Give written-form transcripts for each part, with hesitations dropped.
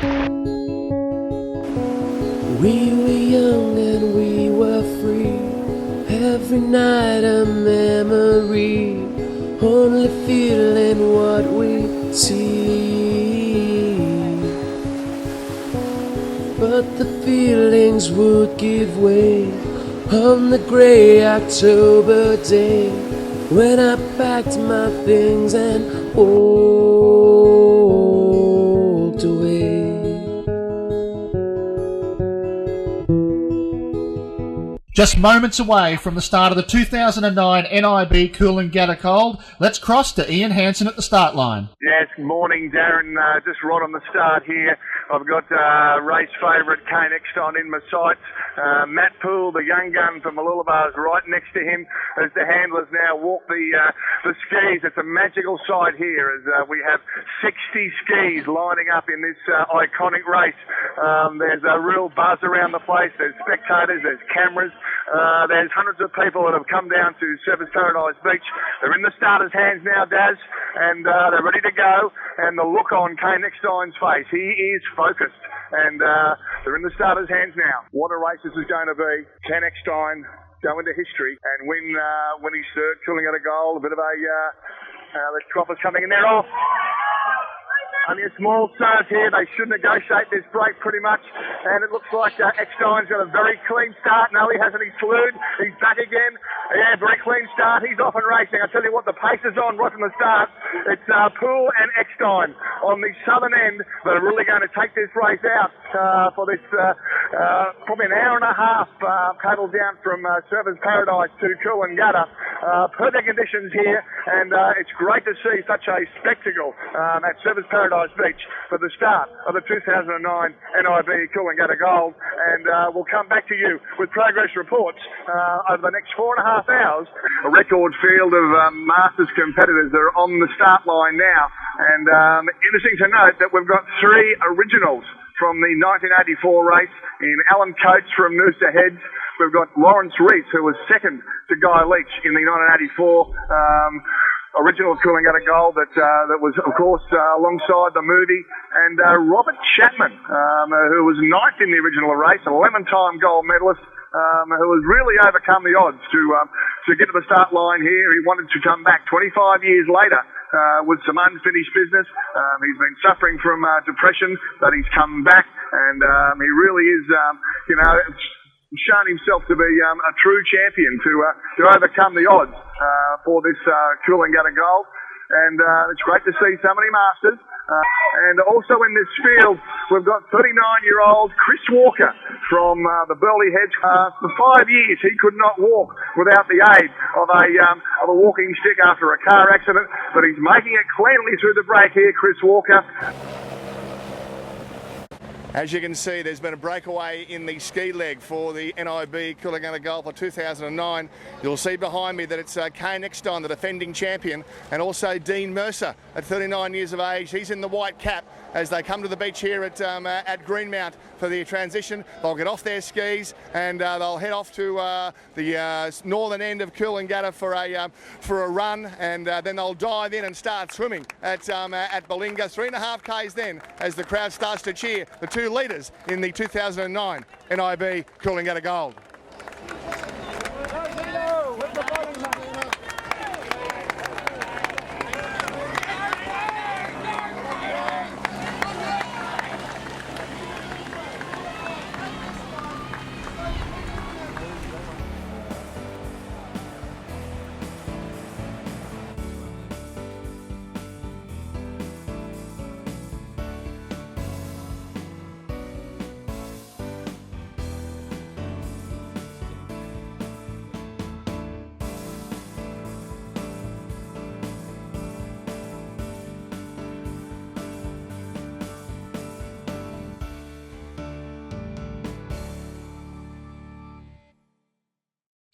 We were young and we were free. Every night a memory, only feeling what we see. But the feelings would give way on the grey October day, when I packed my things and walked away. Just moments away from the start of the 2009 NIB Coolangatta Gold, let's cross to Ian Hansen at the start line. Yes, morning Darren, just right on the start here. I've got race favourite Kane Eckstein in my sights. Matt Poole, the young gun from Malulabar, is right next to him as the handlers now walk the skis. It's a magical sight here as we have 60 skis lining up in this iconic race. There's a real buzz around the place. There's spectators, there's cameras. There's hundreds of people that have come down to Surfers Paradise Beach. They're in the starters' hands now, Daz, and they're ready to go. And the look on Kane Eckstein's face, he is focused. And they're in the starters' hands now. What a race this is going to be. Kane Eckstein go into history and win his third Coolangatta Gold. A bit of a the croppers coming in there off. Only a small start here. They should negotiate this break pretty much. And it looks like Eckstein's got a very clean start. No, he hasn't. He's slewed. He's back again. Yeah, very clean start. He's off and racing. I tell you what, the pace is on right from the start. It's Poole and Eckstein on the southern end that are really going to take this race out for this probably an hour and a half paddle down from Surfers Paradise to Coolangatta. Perfect conditions here, and it's great to see such a spectacle at Surfers Paradise Beach for the start of the 2009 NIB Coolangatta Gold. And we'll come back to you with progress reports over the next 4.5 hours. A record field of Masters competitors are on the start line now, and interesting to note that we've got 3 originals from the 1984 race in Alan Coates from Noosa Heads. We've got Lawrence Rees, who was second to Guy Leach in the 1984 original Coolangatta Gold that was, of course, alongside the movie. And Robert Chapman, who was ninth in the original race, an 11-time gold medalist, who has really overcome the odds to get to the start line here. He wanted to come back 25 years later with some unfinished business. He's been suffering from depression, but he's come back, and he really is, shown himself to be a true champion to overcome the odds for this Coolangatta Gold. And it's great to see so many Masters. And also in this field, we've got 39-year-old Chris Walker from the Burleigh Heads. For 5 years, he could not walk without the aid of a walking stick after a car accident, but he's making it cleanly through the break here, Chris Walker. As you can see, there's been a breakaway in the ski leg for the NIB Coolangatta Gold for 2009. You'll see behind me that it's Kane Eckstein, the defending champion, and also Dean Mercer at 39 years of age. He's in the white cap as they come to the beach here at Greenmount for the transition. They'll get off their skis and they'll head off to the northern end of Coolangatta for a run, and then they'll dive in and start swimming at Balinga. 3.5 Ks then as the crowd starts to cheer the 2 leaders in the 2009 NIB Coolangatta Gold.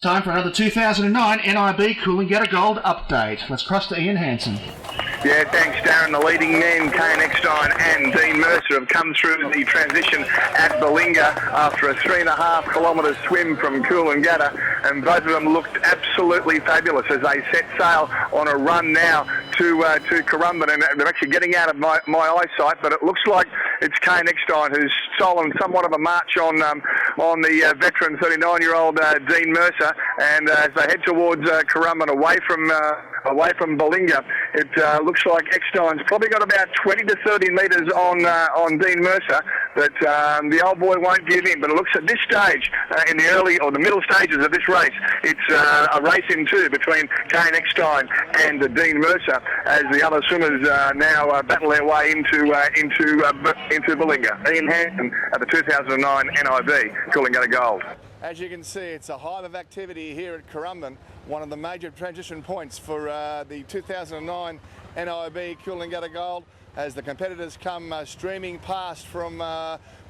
Time for another 2009 NIB Coolangatta Gold update. Let's cross to Ian Hansen. Yeah, thanks, Darren. The leading men, Kane Eckstein and Dean Mercer, have come through the transition at Balinga after a 3.5 kilometre swim from Coolangatta, and both of them looked absolutely fabulous as they set sail on a run now to Currumbin, and they're actually getting out of my eyesight, but it looks like it's Kane Eckstein who's stolen somewhat of a march on the veteran 39-year-old Dean Mercer, and as they head towards Currumbin, away from Balinga, it looks like Eckstein's probably got about 20 to 30 metres on Dean Mercer, but the old boy won't give in. But it looks at this stage, in the early or the middle stages of this race, it's a race in two between Kane Eckstein and Dean Mercer, as the other swimmers now battle their way into Balinga. Ian Hansen at the 2009 NIB Coolangatta Gold. As you can see, it's a hive of activity here at Currumbin, one of the major transition points for the 2009 NIB Coolangatta Gold, as the competitors come streaming past from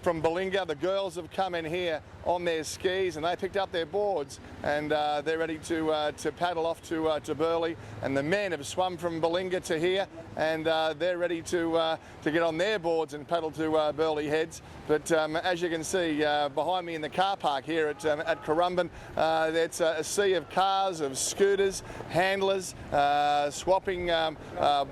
Balinga. The girls have come in here on their skis and they picked up their boards, and they're ready to paddle off to Burleigh. And the men have swum from Balinga to here, and they're ready to get on their boards and paddle to Burleigh Heads. But as you can see behind me in the car park here at Currumbin, it's a sea of cars, of scooters, handlers, swapping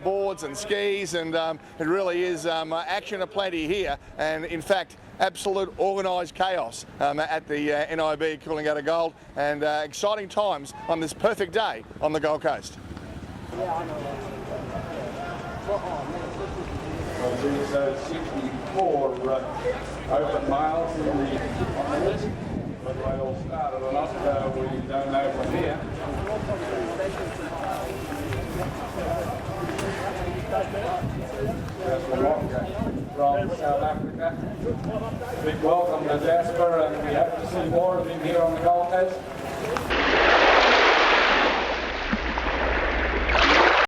boards and skis, and it really is action aplenty here, and in fact absolute organised chaos at the NIB Coolangatta Gold, and exciting times on this perfect day on the Gold Coast. Well, there's 64 open miles on the list. Whether they all started or not, we don't know from here. Jasper Walker from South Africa. Big welcome to Jasper, and we hope to see more of him here on the Gold Coast.